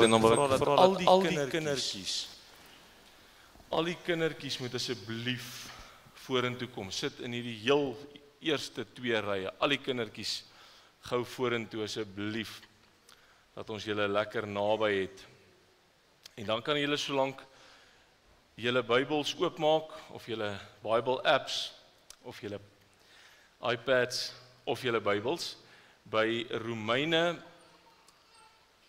en dan wil ek vra dat al die kindertjies moet asseblief vorentoe kom. Sit in hierdie heel eerste 2 rye. Al die kindertjies gou vorentoe asseblief, dat ons julle lekker naby het. En dan kan julle solank julle Bybels oopmaak, of julle Bible apps, of julle iPads, of julle Bybels, by Romeine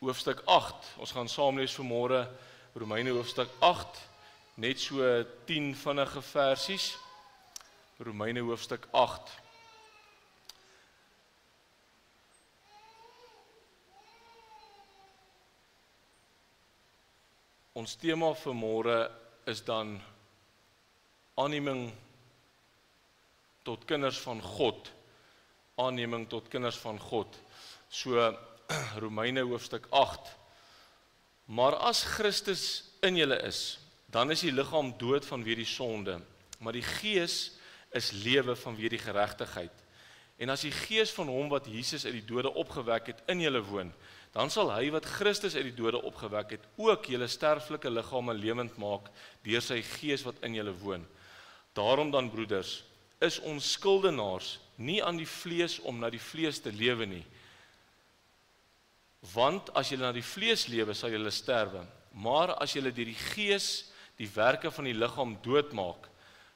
hoofstuk 8. Ons gaan saam lees vanmôre Romeine hoofstuk 8, net so 10 vinnige versies. Romeine hoofstuk 8. Ons tema vanmôre is dan aanneming tot kinders van God. Aanneming tot kinders van God. So Romeine hoofstuk 8. Maar as Christus in julle is, dan is die liggaam dood vanweë die sonde, maar die gees is lewe vanweë die geregtigheid. En as die gees van hom wat Jesus uit die dode opgewek het in julle woon, dan sal hy wat Christus uit die dode opgewek het, ook julle sterflike liggame lewend maak deur sy gees wat in julle woon. Daarom dan, broeders, is ons skuldenaars nie aan die vlees om na die vlees te lewe nie. Want as julle na die vlees lewe, sal julle sterwe. Maar as julle deur die gees die werke van die liggaam doodmaak,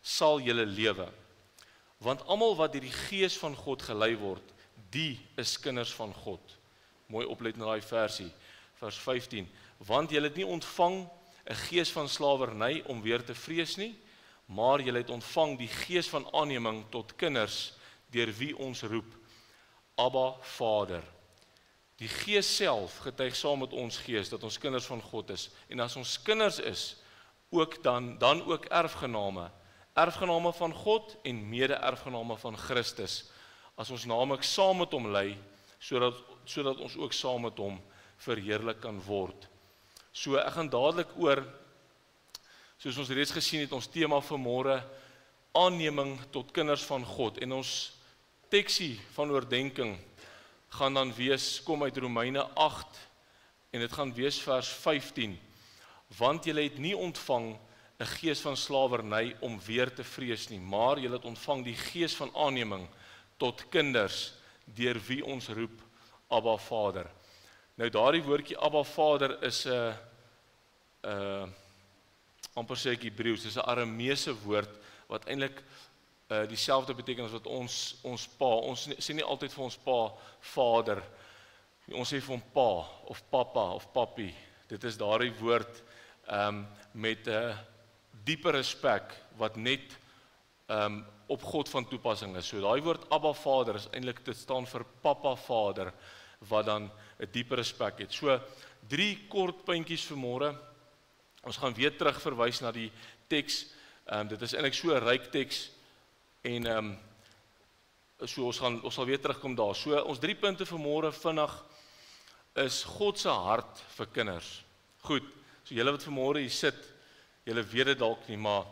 sal julle lewe. Want almal wat deur die gees van God gelei word, die is kinders van God. Mooi oplet na daai versie, vers 15. Want julle het nie ontvang 'n gees van slawerny om weer te vrees nie, maar julle het ontvang die gees van aanneming tot kinders, deur wie ons roep, Abba, Vader. Die Gees self getuig saam met ons gees dat ons kinders van God is. En as ons kinders is, ook dan ook erfgename. Erfgename van God en mede-erfgename van Christus. As ons naamlik saam met hom lei, sodat ons ook saam met hom verheerlik kan word. So ek gaan dadelik oor, soos ons reeds gesien het, ons tema vanmôre, aanneming tot kinders van God. En ons teksie van oordenking gaan dan wees, kom uit Romeine 8, en dit gaan wees vers 15. Want julle het nie ontvang 'n gees van slawerny om weer te vrees nie, maar julle het ontvang die gees van aanneming tot kinders, deur wie ons roep, Abba, Vader. Nou daardie woordjie Abba, Vader is 'n amper sê ek Hebreëus, dis 'n Arameese woord wat eintlik dieselfde beteken as wat ons pa. Ons sê nie altyd vir ons pa Vader. Ons sê vir hom pa of pappa of papi. Dit is daardie woord met 'n diepe respek wat net op God van toepassing is. So daai woord Abba, Vader is eintlik, dit staan vir Papa Vader, wat dan 'n diepe respek het. So 3 kort puntjies vanmôre. Ons gaan weer terug verwys na die teks. Dit is eintlik so 'n ryk teks. En so ons sal weer terugkom daar. So ons 3 punte vanmôre vinnig is God se hart vir kinders. Goed, so julle wat vanmôre hier sit, julle weet dit dalk nie, maar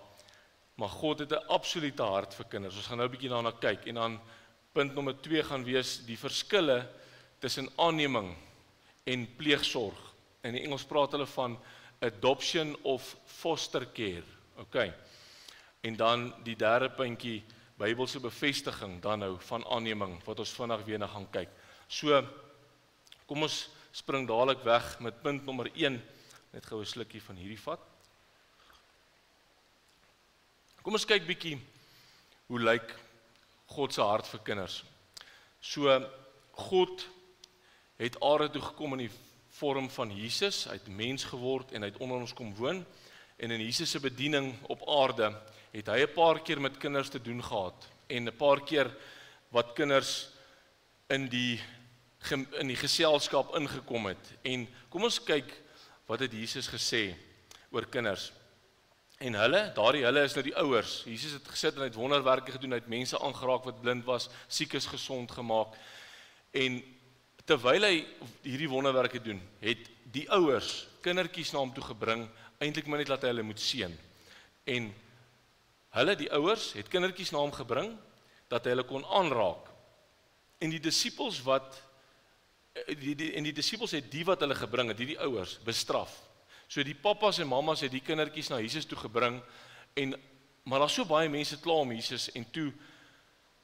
God het 'n absolute hart vir kinders. Ons gaan nou 'n bietjie daarna kyk. En dan punt nommer 2 gaan wees die verskille tussen aanneming en pleegsorg. In die Engels praat hulle van adoption of foster care. Okay. En dan die derde puntjie, Bybelse bevestiging dan nou van aanneming, wat ons vandag weer na gaan kyk. So, kom ons spring dadelik weg met punt nommer 1, net gou 'n slukkie van hierdie vat. Kom ons kyk bietjie, hoe lyk God se hart vir kinders. So, God het aarde toe gekom in die vorm van Jesus, hy het mens geword en hy het onder ons kom woon, en in Jesus se bediening op aarde, het hy 'n paar keer met kinders te doen gehad, en 'n paar keer wat kinders in die geselskap ingekom het. En kom ons kyk, wat het Jesus gesê oor kinders. En daardie hulle is nou die ouers. Jesus het gesit en hy het wonderwerke gedoen, hy het mense aangeraak wat blind was, siekes gesond gemaak. En terwyl hy hierdie wonderwerke doen, het die ouers kindertjies na hom toe gebring, eintlik maar net laat hy hulle moet seën. En die ouers, het kindertjies na hom gebring, dat hy hulle kon aanraak. En die disippels wat en die disippels het die wat hulle gebring het, die ouers, bestraf. So die pappas en mammas het die kindertjies na Jesus toe gebring, maar daar's so baie mense klaar om Jesus, en toe,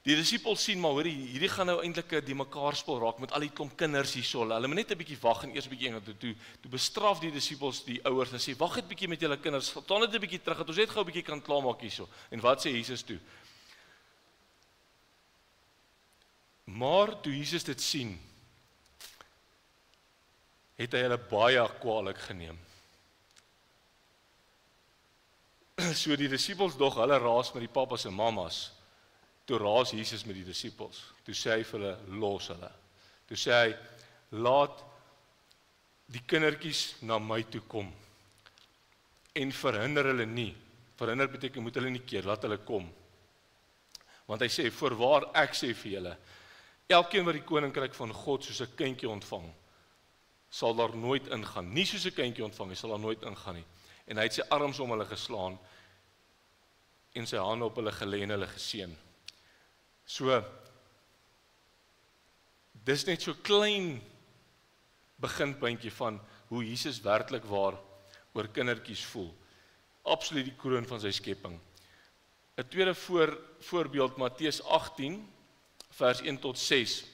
die disippels sien, maar hoorie, hierdie gaan nou eintlik die mekaarspel raak, met al die klomp kinders hierso, hulle moet net 'n bietjie wag en eers 'n bietjie Engel toe bestraf die disippels die ouers, en sê, wag net 'n bietjie met julle kinders, staan net 'n bietjie terug, dat ons net gou 'n bietjie kan klaarmaak hierso, en wat sê Jesus toe? Maar toe Jesus dit sien, het hy hulle baie kwaadlik geneem. So die disippels dog, hulle raas met die pappas en mammas, toe raas Jesus met die disippels, toe sê hy vir hulle, los hulle. Toe sê hy, laat die kindertjies na my toe kom, en verhinder hulle nie. Verhinder beteken, moet hulle nie keer, laat hulle kom. Want hy sê, voorwaar ek sê vir julle, elkeen wat die koninkryk van God soos 'n kindjie ontvang, sal daar nooit ingaan. Nie soos 'n kindjie ontvang, hy sal daar nooit ingaan nie. En hy het sy arms om hulle geslaan, en sy hande op hulle gelê en hulle geseën. So, dis net so klein beginpuntjie van hoe Jesus werklik waar oor kindertjies voel. Absoluut die kroon van sy skepping. 'n tweede voorbeeld, Matteus 18, vers 1 tot 6.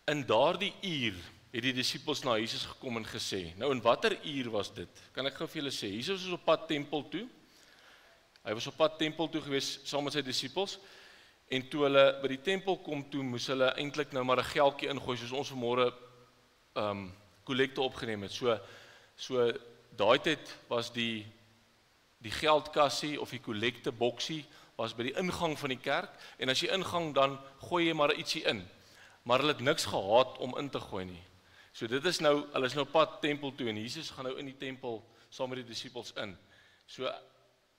In daardie uur het die disippels na Jesus gekom en gesê, nou in watter uur was dit? Kan ek gou vir julle sê, Jesus was op pad tempel toe. Hy was op pad tempel toe gewees saam met sy disippels, en toe hulle by die tempel kom toe, moes hulle eintlik nou maar 'n geldjie ingooi, soos ons vanmôre kollekte opgeneem het. So daai tyd was die geldkassie of die kollekte boksie was by die ingang van die kerk, en as jy ingang, dan gooi jy maar ietsie in. Maar hulle het niks gehad om in te gooi nie. So dit is nou, hulle is nou pad tempel toe, en Jesus gaan nou in die tempel saam met die disippels in. So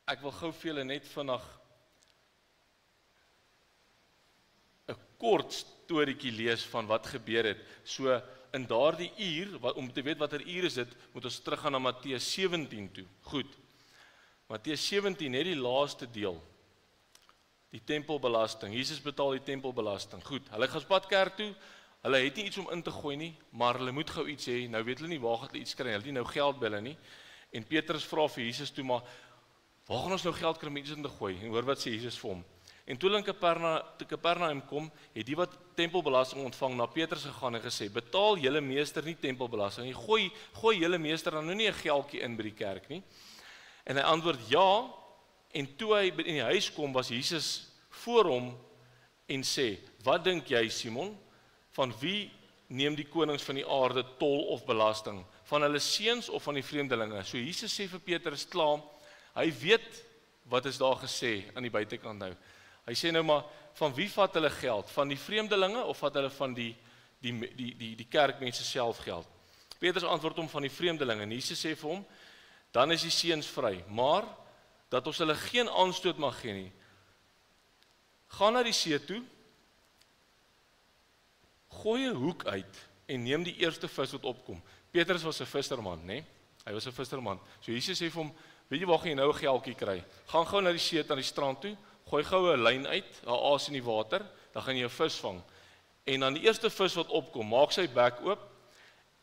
ek wil gou vir julle net vinnig 'n kort storieetjie lees van wat gebeur het. So in daardie uur, om te weet watter uur is dit, moet ons teruggaan na Matteus 17 toe. Goed. Matteus 17, net die laaste deel. Die tempelbelasting. Jesus betaal die tempelbelasting. Goed, hulle gaan pad kerk toe. Hulle het nie iets om in te gooi nie, maar hulle moet gou iets hê. Nou weet hulle nie waar gaan hulle iets kry. Hulle het nie nou geld by hulle nie. En Petrus vra vir Jesus toe, maar waar gaan ons nou geld kry om iets in te gooi? En hoor wat sê Jesus vir hom. En toe hulle in Kapernaum kom, het die wat tempelbelasting ontvang na Petrus gegaan en gesê, betaal julle meester nie tempelbelasting nie. Gooi julle meester dan nou nie 'n geldjie in by die kerk nie. En hy antwoord ja, en toe hy in die huis kom, was Jesus voor hom en sê, wat dink jy, Simon, van wie neem die konings van die aarde tol of belasting? Van hulle seuns of van die vreemdelinge? So Jesus sê vir Petrus klaar, hy weet wat is daar gesê aan die buitekant nou. Hy sê nou maar, van wie vat hulle geld? Van die vreemdelinge of vat hulle van die kerkmense self geld? Petrus antwoord hom van die vreemdelinge. En Jesus sê vir hom, dan is die seuns vry, maar dat ons hulle geen aanstoot mag gee nie. Gaan na die see toe, gooi 'n hoek uit en neem die eerste vis wat opkom. Petrus was 'n visserman, né? Hy was 'n visserman. So Jesus sê vir hom, weet jy waar gaan jy nou 'n geldjie kry? Gaan gou na die see, aan die strand toe, gooi gou 'n lyn uit, 'n aas in die water, dan gaan jy 'n vis vang. En dan die eerste vis wat opkom, maak sy bek oop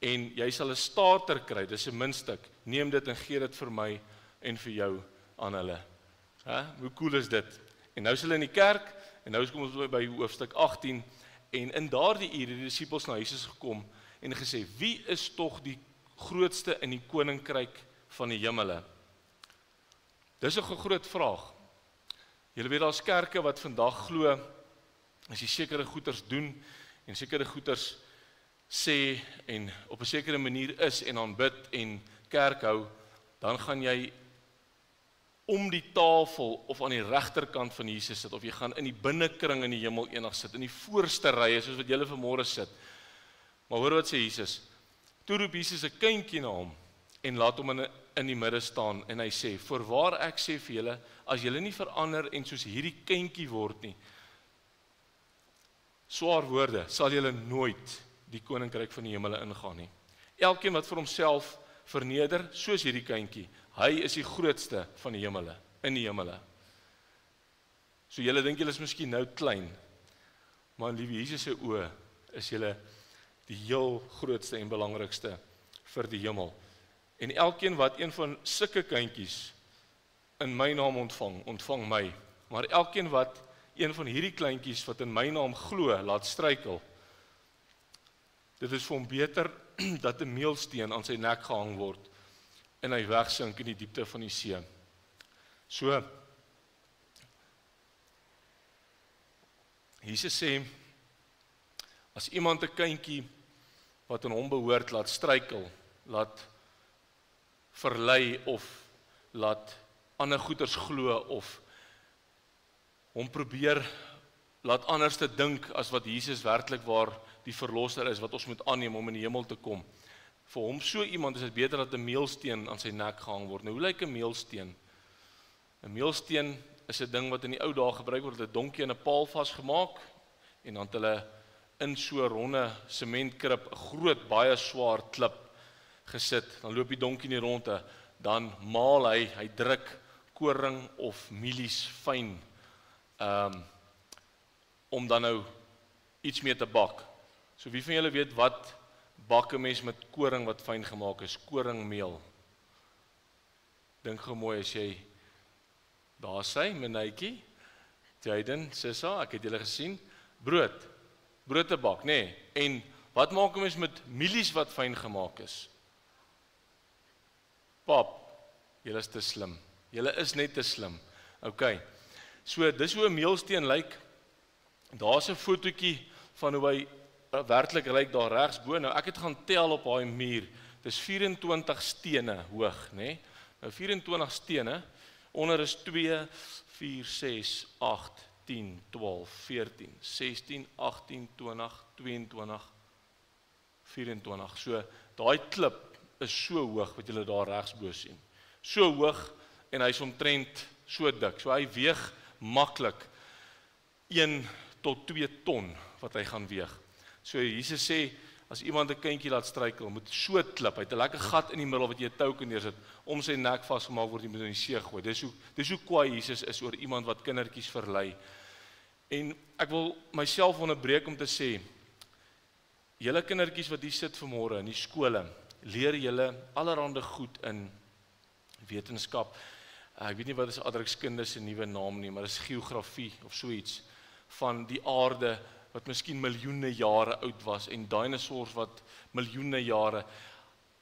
en jy sal 'n starter kry, dis 'n muntstuk. Neem dit en gee dit vir my en vir jou aan hulle. Hoe cool is dit? En nou is hulle in die kerk en nou kom ons by hoofstuk 18 en in daardie uur het die disippels na Jesus gekom en gesê, wie is tog die grootste in die koninkryk van die hemele? Dis 'n groot vraag. Julle weet daar's kerke wat vandag glo as jy sekere goeders doen en sekere goeders sê en op 'n sekere manier is en aanbid en kerk hou, dan gaan jy om die tafel of aan die regterkant van Jesus sit, of jy gaan in die binnekring in die hemel eendag sit, in die voorste rye, soos wat julle vanmôre sit. Maar hoor wat sê Jesus, toe roep Jesus 'n kindjie na hom, en laat hom in die midde staan, en hy sê, voorwaar ek sê vir julle, as julle nie verander en soos hierdie kindjie word nie, swaar woorde, sal julle nooit die koninkryk van die hemele ingaan nie. Elkeen wat vir homself verneder, soos hierdie kindjie, hy is die grootste van die hemele, in die hemele. So julle dink julle is miskien nou klein, maar in liewe Jesus se oë is julle die heel grootste en belangrikste vir die hemel. En elkeen wat een van sulke kindjies in my naam ontvang my. Maar elkeen wat een van hierdie kleintjies wat in my naam glo, laat struikel. Dit is vir hom beter dat 'n meelsteen aan sy nek gehang word en hy wegsink in die diepte van die see. So, Jesus sê, as iemand 'n kindjie wat aan hom behoort laat struikel, laat verlei of laat ander goeters glo of hom probeer laat anders te dink as wat Jesus werklik waar die verlosser is, wat ons moet aanneem om in die hemel te kom. Vir hom so iemand is dit beter dat 'n meelsteen aan sy nek gehang word. Nou, hoe lyk 'n meelsteen? 'n Meelsteen is 'n ding wat in die ou dae gebruik word, 'n donkie in 'n paal vasgemaak en dan het hulle in so 'n ronde sementkrib 'n groot, baie swaar klip gesit. Dan loop die donkie nie rond, dan maal hy druk koring of mielies fyn om dan nou iets mee te bak. So wie van julle weet wat bak 'n mens met koring wat fyn gemaak is? Koringmeel. Dink gou mooi as jy daar sy, Menaitjie, Jaden, Sissa, ek het julle gesien, brood te bak, nê? En wat maak 'n mens met mielies wat fyn gemaak is? Pap, julle is te slim. Julle is net te slim. OK. So dis hoe 'n meelsteen lyk. Daar's 'n fotootjie van hoe hy werklik lyk daar regs bo. Nou ek het gaan tel op daai muur. Dis 24 stene hoog, nê? Nou 24 stene. Onder is 2, 4, 6, 8, 10, 12, 14, 16, 18, 20, 22, 24. So daai klip is so hoog wat julle daar regs bo sien. So hoog en hy's omtrent so dik. So hy weeg maklik 1 tot 2 ton wat hy gaan weeg. So Jesus sê, as iemand 'n kindjie laat struikel, moet so klip, hy het 'n lekker gat in die middel wat jy 'n tou kan neersit, om sy nek vasgemaak word, jy moet in die see gooi. Dis hoe kwaai Jesus is oor iemand wat kindertjies verlei. En ek wil myself onderbreek om te sê, julle kindertjies wat hier sit vanmôre in die skole, leer julle allerhande goed in wetenskap. Ek weet nie wat is aardrykskunde se nuwe naam nie, maar dis geografie of so iets van die aarde wat miskien miljoene jare oud was en dinosaurs wat miljoene jare.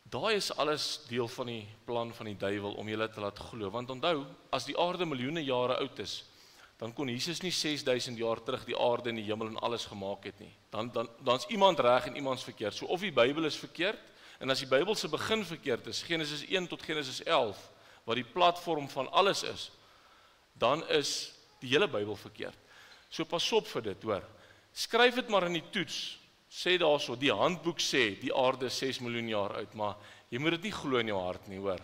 Daai is alles deel van die plan van die duiwel om julle te laat glo. Want onthou, as die aarde miljoene jare oud is, dan kon Jesus nie 6000 jaar terug die aarde en die hemel en alles gemaak het nie. Dan's iemand reg en iemands verkeerd. So of die Bybel is verkeerd, en as die Bybel se begin verkeerd is, Genesis 1 tot Genesis 11, wat die platform van alles is, dan is die hele Bybel verkeerd. So pas op vir dit, hoor. Skryf dit maar in die toets. Sê daarso, die handboek sê die aarde is 6 miljoen jaar oud, maar jy moet dit nie glo in jou hart nie, hoor.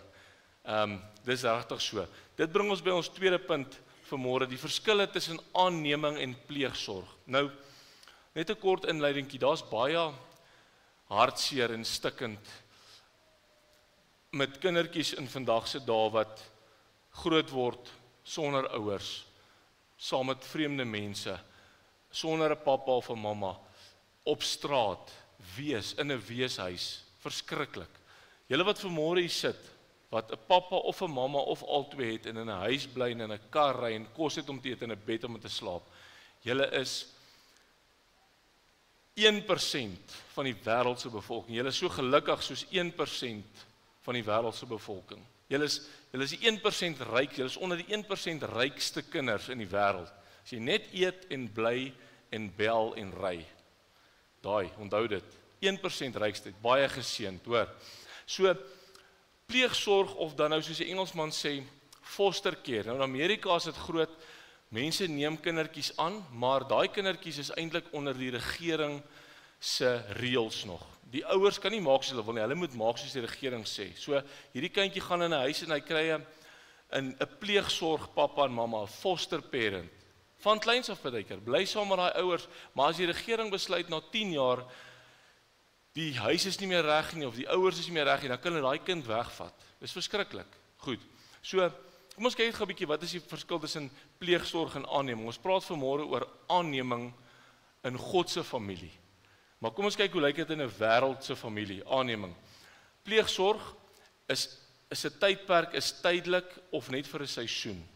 Dis regtig so. Dit bring ons by ons tweede punt vanmôre, die verskille tussen aanneming en pleegsorg. Nou, net 'n kort inleidingkie, daar's baie hartseer en stikkend met kindertjies in vandag se dae wat groot word sonder ouers, saam met vreemde mense, sonder 'n pappa of 'n mamma, op straat, wees, in 'n weeshuis, verskriklik. Julle wat vanmôre hier sit, wat 'n pappa of 'n mamma of albei het en in 'n huis bly en in 'n kar ry en kos het om te eet en 'n bed om te slaap. Julle is 1% van die wêreld se bevolking. Julle is so gelukkig soos 1% van die wêreld se bevolking. Julle is die 1% ryk, julle is onder die 1% rykste kinders in die wêreld. As jy net eet en bly en bel en ry. Daai, onthou dit. 1% rykste, baie geseënd, hoor. So pleegsorg of dan nou soos die Engelsman sê, foster care. Nou in Amerika is dit groot. Mense neem kindertjies aan, maar daai kindertjies is eintlik onder die regering se reëls nog. Die ouers kan nie maak soos hulle wil nie, hulle moet maak soos die regering sê. So hierdie kindjie gaan in 'n huis en hy kry 'n pleegsorg pappa en mamma, 'n foster parent. Van kleins af partykeer, bly saam met daai ouers, maar as die regering besluit na 10 jaar die huis is nie meer reg nie of die ouers is nie meer reg nie, dan kan hulle daai kind wegvat. Dis verskriklik. Goed. So kom ons kyk gou 'n bietjie wat is die verskil tussen pleegsorg en aanneming. Ons praat vanmôre oor aanneming in God se familie. Maar kom ons kyk hoe lyk dit in 'n wêreldse familie, aanneming. Pleegsorg is 'n tydperk, is tydelik of net vir 'n seisoen.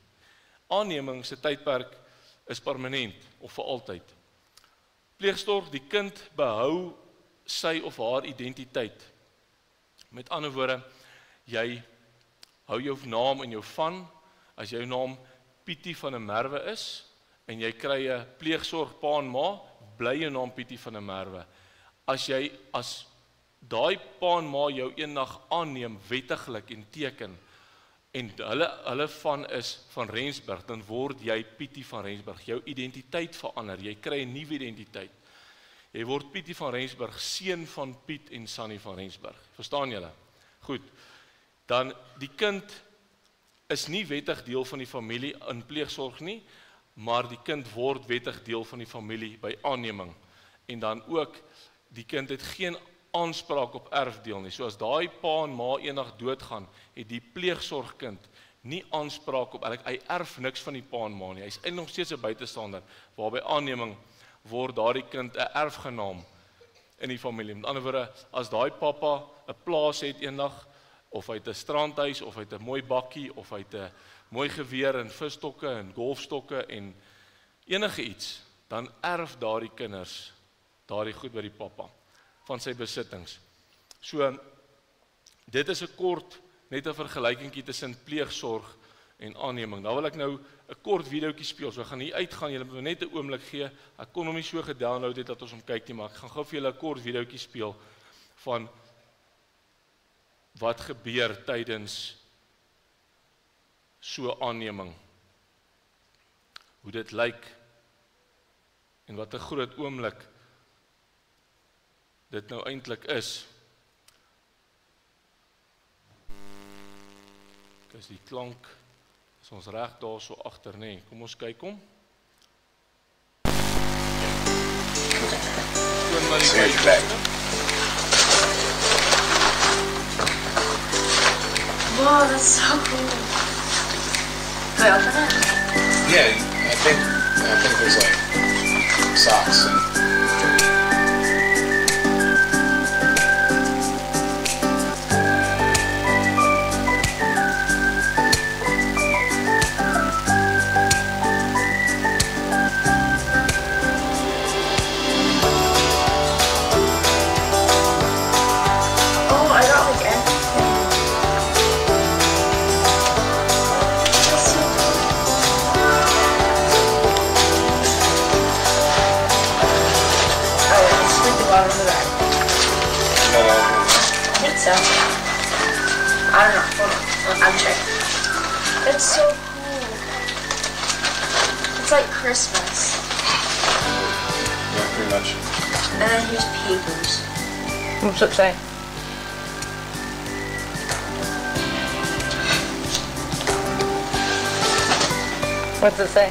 Aanneming se tydperk is permanent of vir altyd. Pleegsorg, die kind behou sy of haar identiteit. Met ander woorde, jy hou jou naam in jou van, as jou naam Pietie van der Merwe is, en jy kry 'n pleegsorg pa en ma, bly jou naam Pietie van der Merwe. As daai pa en ma jou eendag aanneem wettiglik en teken, en hulle van is van Rensburg, dan word jy Pietie van Rensburg. Jou identiteit verander, jy kry 'n nuwe identiteit. Jy word Pietie van Rensburg, seun van Piet en Sannie van Rensburg. Verstaan julle? Goed. Dan die kind is nie wettig deel van die familie in pleegsorg nie, maar die kind word wettig deel van die familie by aanneming. En dan ook, die kind het geen aanspraak op erfdeel nie. So as daai pa en ma eendag doodgaan, het die pleegsorgkind nie aanspraak op, hy erf niks van die pa en ma nie. Hy is eintlik nog steeds 'n buitestander, waar by aanneming word daardie kind 'n erfgenaam in die familie. Met ander woorde, as daai pappa 'n plaas het eendag, of hy het 'n strandhuis, of hy het 'n mooi bakkie, of hy het 'n mooi geweer en visstokke en golfstokke en enige iets, dan erf daardie kinders daardie goed by die pappa van sy besittings. So, dit is 'n kort, net 'n vergelykingkie tussen pleegsorg en aanneming. Nou wil ek nou 'n kort videoetjie speel. So ek gaan hier uitgaan, julle moet net 'n oomblik gee. Ek kon hom nie so gedownload het dat ons hom kyk nie, maar ek gaan gou vir julle 'n kort videoetjie speel van wat gebeur tydens so aanneming. Hoe dit lyk en wat 'n groot oomblik dit nou eintlik is. Dis die klank, is ons reg daar so agter, nê? Kom ons kyk hom. Toon maar die kyk. Wow, that's so cool. Can I open it? Yeah, I think there's like socks and So, I don't know, hold on, I'm checking. It's so cool. It's like Christmas. yeah, pretty much. And then here's papers. What's it say? What's it say?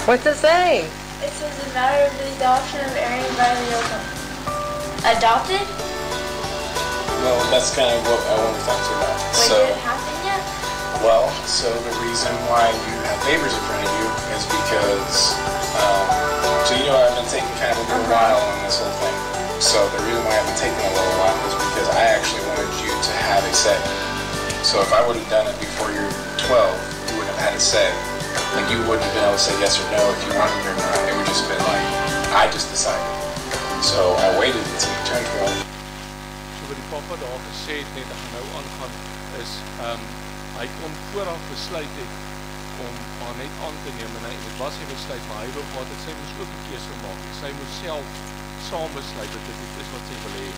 What's it say? It says a matter of the adoption of Aaron Riley Oakham. Adopted? Well, that's kind of what I want to talk to you about. Wait, did it happen yet? Well, so the reason why you have papers in front of you is because, so you know I've been taking kind of a little while on this whole thing. So the reason why I've been taking a little while is because I actually wanted you to have a say. So if I would have done it before you're 12, you wouldn't have had a say. Like you wouldn't have been able to say yes or no if you wanted or not. It would just been like, I just decided. So I waited until you turned 12. So wat die papa daar gesê het, net nou aangaan, is, hy kon vooraf besluit het om haar net aan te neem, en dit was sy besluit, maar hy wil gehad het, sy moes ook 'n keuse maak, en sy moes self saam besluit, dat dit is wat sy wil hê,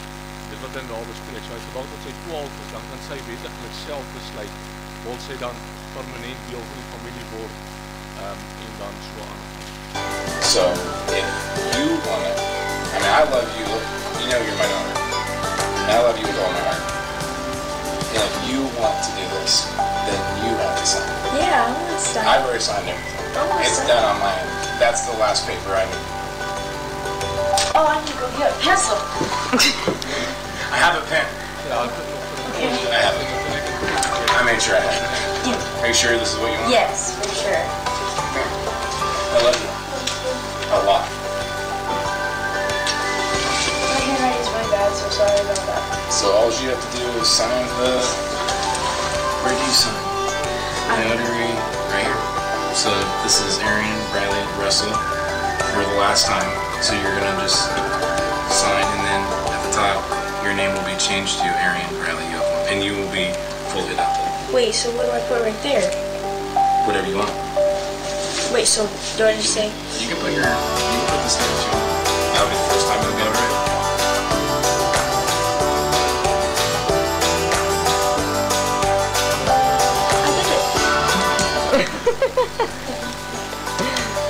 dit wat hy daar bespreek, so hy gewag tot sy 12 is, dan kan sy wetiglik self besluit, wil sy dan permanent deel van die familie word, en dan so aangaan. So if you want to, I mean, I love you, you know you're my daughter, and I love you with all my heart. And if you want to do this, then you have to sign it. Yeah, I want to sign. I've already signed everything. It's done on my end. That's the last paper I need. Oh, I need to go get a pencil. I have a pen. Ja, ek het nog vir I have it. I made sure I had it. Are you sure this is what you want? Yes, for sure. I love you. A lot. sorry about that. So all you have to do is sign where do you sign? The notary right here. So this is Arian Bradley Russell for the last time. So you're gonna just sign, and then at the top, your name will be changed to Arian Bradley Yoakum, and you will be fully adopted. Wait, so what do I put right there? Whatever you want. Wait, so do I just say? You can put this name if you want. That'll be the first time it'll be alright.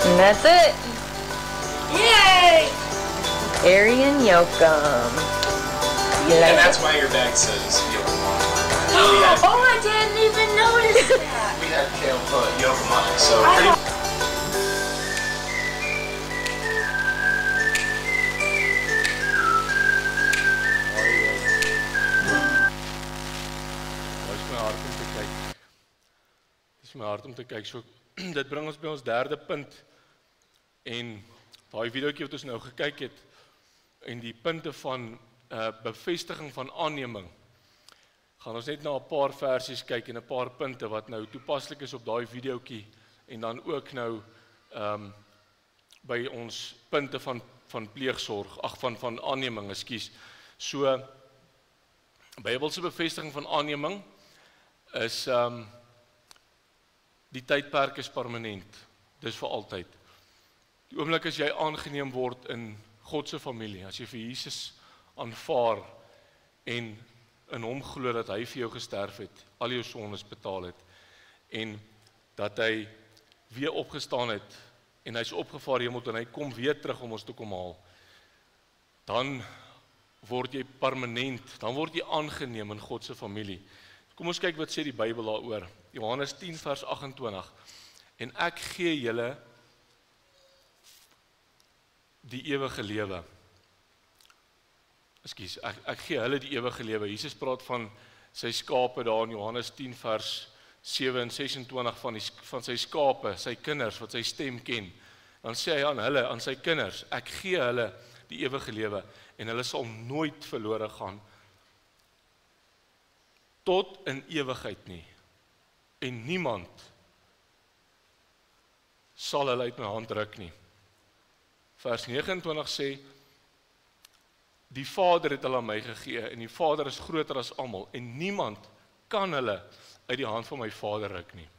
And that's it. Yay! Arian Yoakum. And that's why your bag says Yoakum on it. Oh, I didn't even notice that. We had Kale put Yoakum on it, so I pretty thought- Dis my hart om te kyk. So dit bring ons by ons derde punt. En daai videoetjie wat ons nou gekyk het en die punte van bevestiging van aanneming. Gaan ons net na 'n paar versies kyk en 'n paar punte wat nou toepaslik is op daai videoetjie en dan ook nou by ons punte van pleegsorg, van aanneming, ekskuus. So Bybelse bevestiging van aanneming is die tydperk is permanent. Dis vir altyd. Die oomblik as jy aangeneem word in God se familie, as jy vir Jesus aanvaar en in hom glo dat hy vir jou gesterf het, al jou sondes betaal het en dat hy weer opgestaan het en hy's opgevaar hemel toe en hy kom weer terug om ons te kom haal, dan word jy permanent, dan word jy aangeneem in God se familie. Kom ons kyk wat sê die Bybel daaroor. Johannes 10 vers 28. En ek gee julle die ewige lewe. Ekskuus, ek gee hulle die ewige lewe. Jesus praat van sy skape daar in Johannes 10 vers 7 en 26 van sy skape, sy kinders wat sy stem ken. Dan sê hy aan hulle, aan sy kinders, ek gee hulle die ewige lewe en hulle sal nooit verlore gaan tot in ewigheid nie. En niemand sal hulle uit my hand ruk nie. Vers 29 sê, die Vader het hulle aan my gegee en die Vader is groter as almal en niemand kan hulle uit die hand van my Vader ruk nie.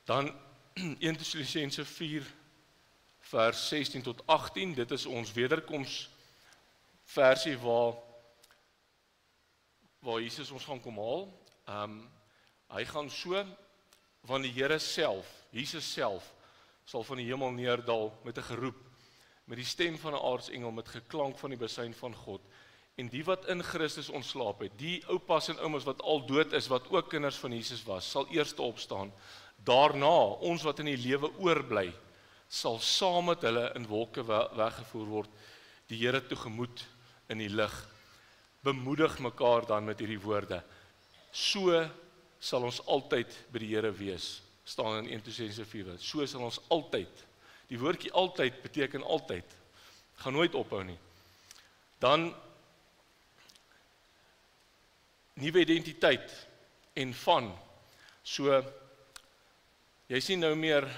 Dan 1 Tessalonisense 4 vers 16 tot 18, dit is ons wederkoms versie waar Jesus ons gaan kom haal. Hy gaan so, want die Here self, Jesus self, sal van die hemel neerdal met 'n geroep, met die stem van 'n aartsengel, met geklank van die besuin van God. En die wat in Christus ontslaap het, die oupas en oumas wat al dood is, wat ook kinders van Jesus was, sal eers opstaan. Daarna, ons wat in die lewe oorbly, sal saam met hulle in wolke weggevoer word, die Here tegemoet in die lig. Bemoedig mekaar dan met hierdie woorde. So sal ons altyd by die Here wees, staan in 1 Tessalonisense 4. So sal ons altyd. Die woordjie altyd beteken altyd. Gaan nooit ophou nie. Dan nuwe identiteit en van. So jy sien nou meer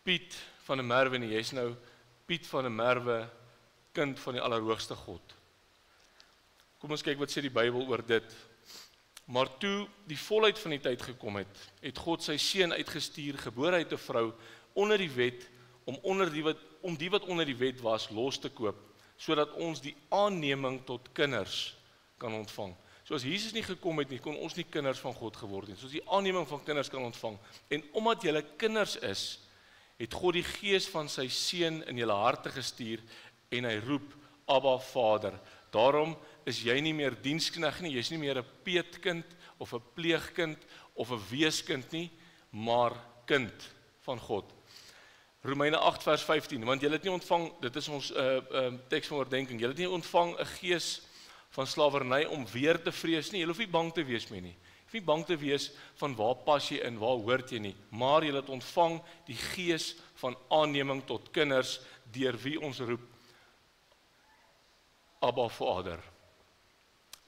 Piet van der Merwe nie, jy's nou Piet van der Merwe, kind van die Allerhoogste God. Kom ons kyk wat sê die Bybel oor dit. Maar toe die volheid van die tyd gekom het, het God sy seun uitgestuur, gebore uit 'n vrou, onder die wet, om die wat onder die wet was, los te koop, sodat ons die aanneming tot kinders kan ontvang. So as Jesus nie gekom het nie, kon ons nie kinders van God geword het. Soos die aanneming van kinders kan ontvang. En omdat julle kinders is, het God die gees van sy seun in julle harte gestuur en hy roep, Abba Vader. Daarom is jy nie meer dienskneg nie, jy's nie meer 'n peetkind of 'n pleegkind of 'n weeskind nie, maar kind van God. Romeine 8 vers 15, want julle het nie ontvang, dit is ons teks van oordenking, julle het nie ontvang 'n gees van slawerny om weer te vrees nie, julle hoef nie bang te wees mee nie. Jy hoef nie bang te wees van waar pas jy in, waar hoort jy nie, maar julle het ontvang die gees van aanneming tot kinders, deur wie ons roep, Abba Vader,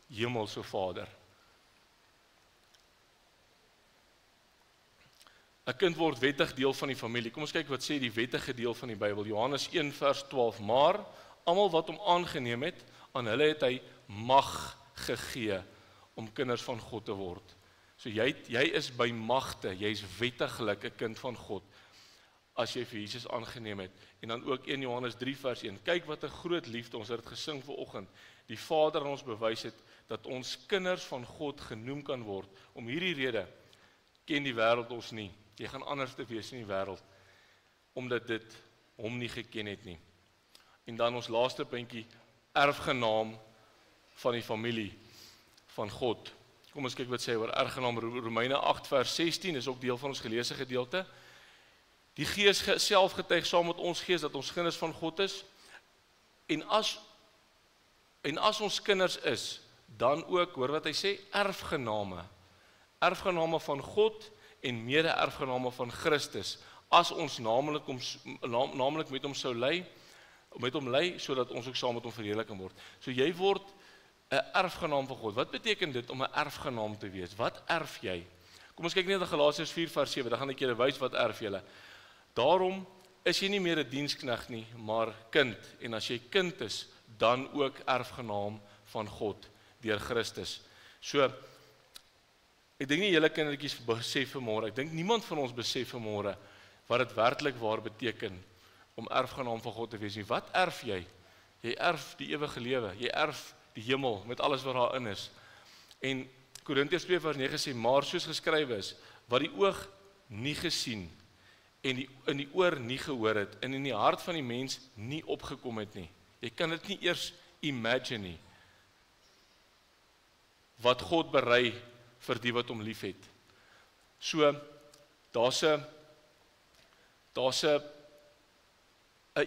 Hemelse Vader. 'n kind word wettig deel van die familie. Kom ons kyk wat sê die wettige deel van die Bybel. Johannes 1 vers 12. Maar almal wat hom aangeneem het, aan hulle het hy mag gegee om kinders van God te word. So jy is by magte, jy is wettiglik 'n kind van God as jy vir Jesus aangeneem het. En dan ook 1 Johannes 3 vers 1. Kyk wat 'n groot liefde, ons het dit gesing vanoggend. Die Vader aan ons bewys het dat ons kinders van God genoem kan word. Om hierdie rede ken die wêreld ons nie. Jy gaan anders te wees in die wêreld omdat dit hom nie geken het nie. En dan ons laaste puntjie, erfgenaam van die familie van God. Kom ons kyk wat sê oor erfgenaam. Romeine 8 vers 16 is ook deel van ons geleesde gedeelte. Die Gees self getuig saam met ons gees dat ons kinders van God is. En as ons kinders is, dan ook, hoor wat hy sê, erfgename. Erfgename van God en mede-erfgename van Christus. As ons naamlik met hom sou lei, sodat ons ook saam met hom verheerlik kan word. So jy word 'n erfgenaam van God. Wat beteken dit om 'n erfgenaam te wees? Wat erf jy? Kom ons kyk net na Galasiërs 4 vers 7, dan gaan ek julle wys wat erf julle. Daarom is jy nie meer 'n diensknegt nie, maar kind. En as jy kind is, dan ook erfgenaam van God deur Christus. So, ek dink nie julle kindertjies besef vanmôre, ek dink niemand van ons besef vanmôre wat dit werklik waar beteken om erfgenaam van God te wees nie. Wat erf jy? Jy erf die ewige lewe, jy erf die hemel met alles wat daarin is. En Korintiërs 2 vers 9 sê, maar soos geskrywe is, wat die oog nie gesien en in die oor nie gehoor het en in die hart van die mens nie opgekom het nie. Jy kan dit nie eers imagine nie. Wat God berei vir die wat hom liefhet. So, daar's 'n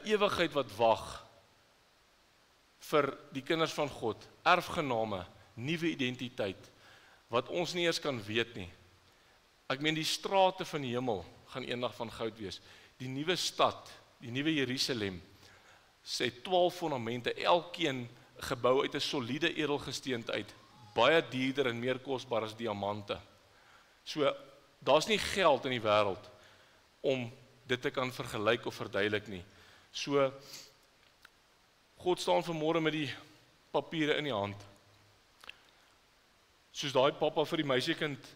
ewigheid wat wag vir die kinders van God, erfgename, nuwe identiteit, wat ons nie eers kan weet nie. Ek meen die strate van die hemel gaan eendag van goud wees. Die nuwe stad, die nuwe Jerusalem, sê 12 fondamente, elkeen gebou uit 'n soliede edelgesteente uit, baie duurder en meer kosbaar as diamante. So, daar's nie geld in die wêreld om dit te kan vergelyk of verduidelik nie. So, God staan vanmôre met die papiere in die hand. Soos daai pappa vir die meisiekind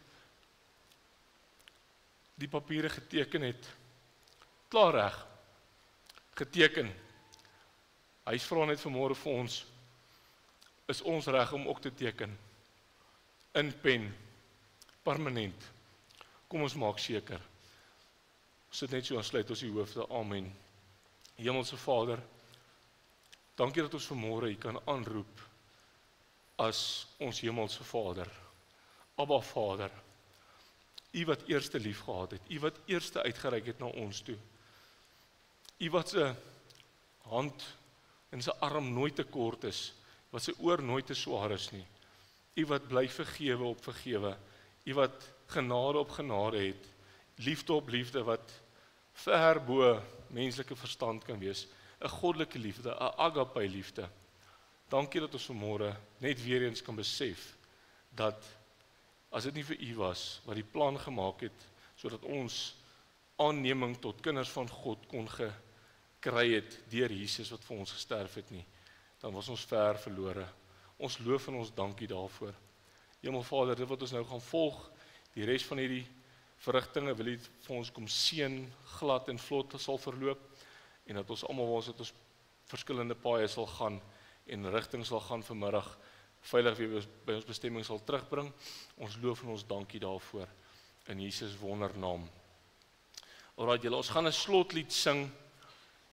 die papiere geteken het. Klaar reg. Geteken. Hy vra net vanmôre vir ons, is ons reg om ook te teken? In pen. Permanent. Kom ons maak seker. Ons sit net so, aansluit ons die hoofde. Amen. Hemelse Vader, dankie dat ons vanmôre U kan aanroep as ons Hemelse Vader. Abba Vader, U wat eerste lief gehad het, U wat eerste uitgereik het na ons toe. U wat se hand en sy arm nooit te kort is, wat sy oor nooit te swaar is nie. U wat bly vergewe op vergewe, U wat genade op genade het, liefde op liefde wat ver bo menslike verstand kan wees, 'n goddelike liefde, 'n agape liefde. Dankie dat ons vanmôre net weer eens kan besef dat as dit nie vir U was wat die plan gemaak het sodat ons aanneming tot kinders van God kon gekry het deur Jesus wat vir ons gesterf het nie, dan was ons ver verlore. Ons loof en ons dankie daarvoor. Hemelvader, dit wat ons nou gaan volg, die res van hierdie verrigtinge wil U vir ons kom seën, glad en vlot sal verloop en dat ons almal dat ons verskillende paaie sal gaan en rigting sal gaan vanmiddag, veilig weer by ons bestemming sal terugbring. Ons loof en ons dankie daarvoor in Jesus wondernaam. Alraai julle, ons gaan 'n slotlied sing.